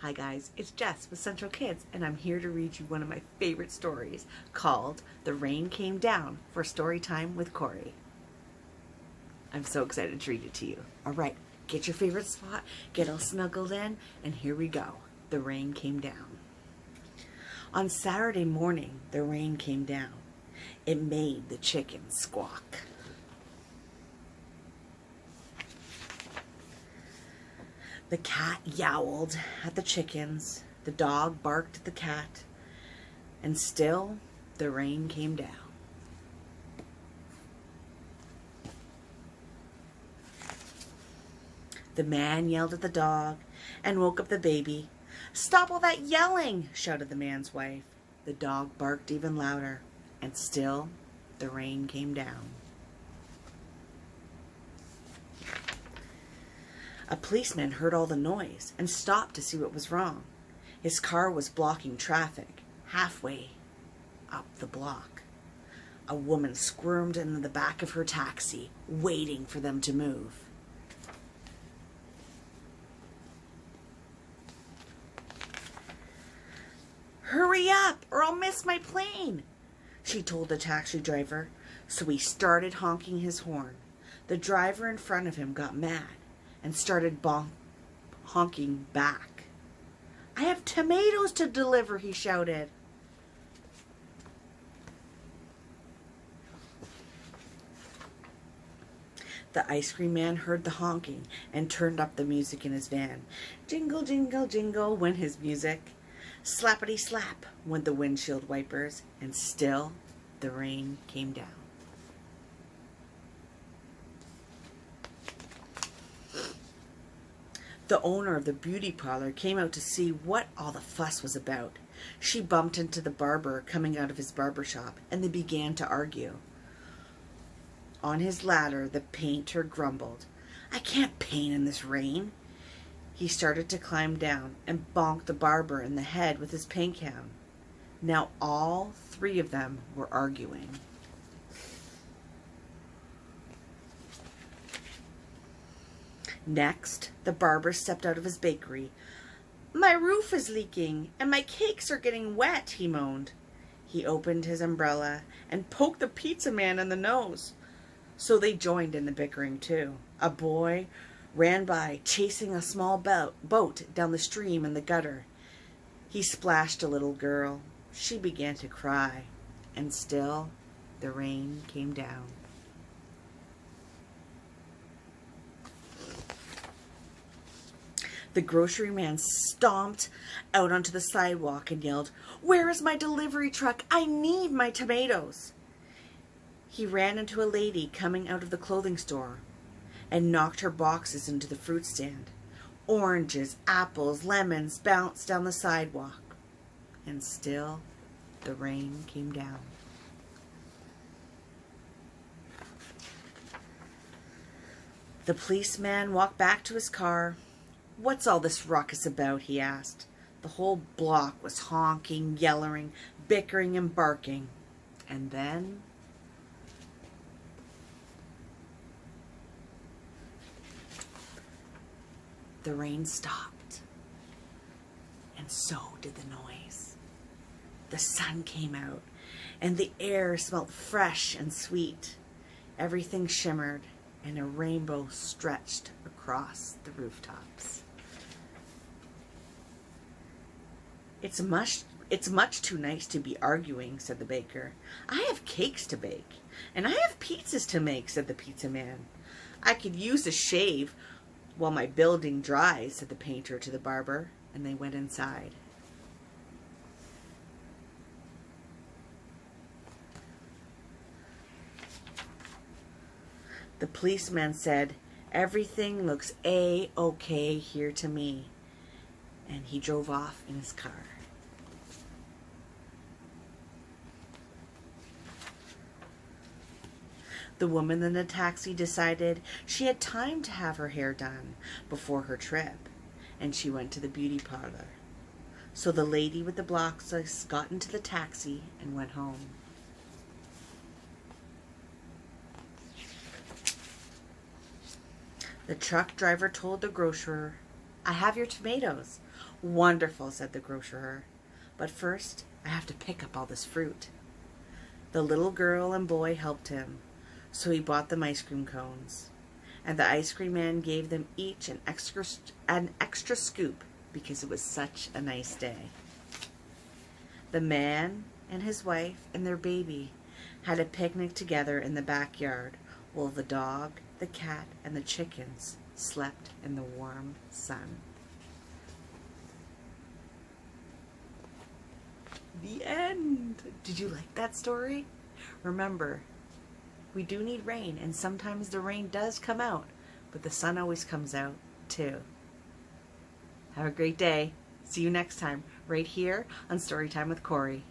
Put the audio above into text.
Hi guys, it's Jess with Central Kids, and I'm here to read you one of my favorite stories called The Rain Came Down for Story Time with Corrie. I'm so excited to read it to you. Alright, get your favorite spot, get all snuggled in, and here we go. The rain came down. On Saturday morning, the rain came down. It made the chickens squawk. The cat yowled at the chickens, the dog barked at the cat, and still the rain came down. The man yelled at the dog and woke up the baby. "Stop all that yelling!" shouted the man's wife. The dog barked even louder, and still the rain came down. A policeman heard all the noise and stopped to see what was wrong. His car was blocking traffic halfway up the block. A woman squirmed in the back of her taxi, waiting for them to move. "Hurry up, or I'll miss my plane," she told the taxi driver, so he started honking his horn. The driver in front of him got mad and started honking back. "I have tomatoes to deliver," he shouted. The ice cream man heard the honking and turned up the music in his van. Jingle, jingle, jingle went his music. Slappity slap went the windshield wipers, and still the rain came down. The owner of the beauty parlor came out to see what all the fuss was about. She bumped into the barber coming out of his barber shop, and they began to argue. On his ladder, the painter grumbled, "I can't paint in this rain." He started to climb down and bonked the barber in the head with his paint can. Now all three of them were arguing. Next, the barber stepped out of his bakery. "My roof is leaking, and my cakes are getting wet," he moaned. He opened his umbrella and poked the pizza man in the nose. So they joined in the bickering too. A boy ran by, chasing a small boat down the stream in the gutter. He splashed a little girl. She began to cry, and still the rain came down. The grocery man stomped out onto the sidewalk and yelled, "Where is my delivery truck? I need my tomatoes." He ran into a lady coming out of the clothing store and knocked her boxes into the fruit stand. Oranges, apples, lemons bounced down the sidewalk, and still the rain came down. The policeman walked back to his car. "What's all this ruckus about?" he asked. The whole block was honking, yelling, bickering, and barking. And then the rain stopped, and so did the noise. The sun came out, and the air smelled fresh and sweet. Everything shimmered, and a rainbow stretched across the rooftops. It's much too nice to be arguing," said the baker. "I have cakes to bake, and I have pizzas to make," said the pizza man. "I could use a shave while my building dries," said the painter to the barber, and they went inside. The policeman said, "Everything looks A-OK here to me," and he drove off in his car. The woman in the taxi decided she had time to have her hair done before her trip, and she went to the beauty parlor. So the lady with the boxes got into the taxi and went home. The truck driver told the grocer I have your tomatoes." "Wonderful," said the grocer. "But first I have to pick up all this fruit." The little girl and boy helped him, so he bought them ice cream cones. And the ice cream man gave them each an extra scoop because it was such a nice day. The man and his wife and their baby had a picnic together in the backyard while the dog, the cat, and the chickens slept in the warm sun. The end. Did you like that story? Remember, we do need rain, and sometimes the rain does come out, but the sun always comes out too. Have a great day. See you next time, right here on Storytime with Corrie.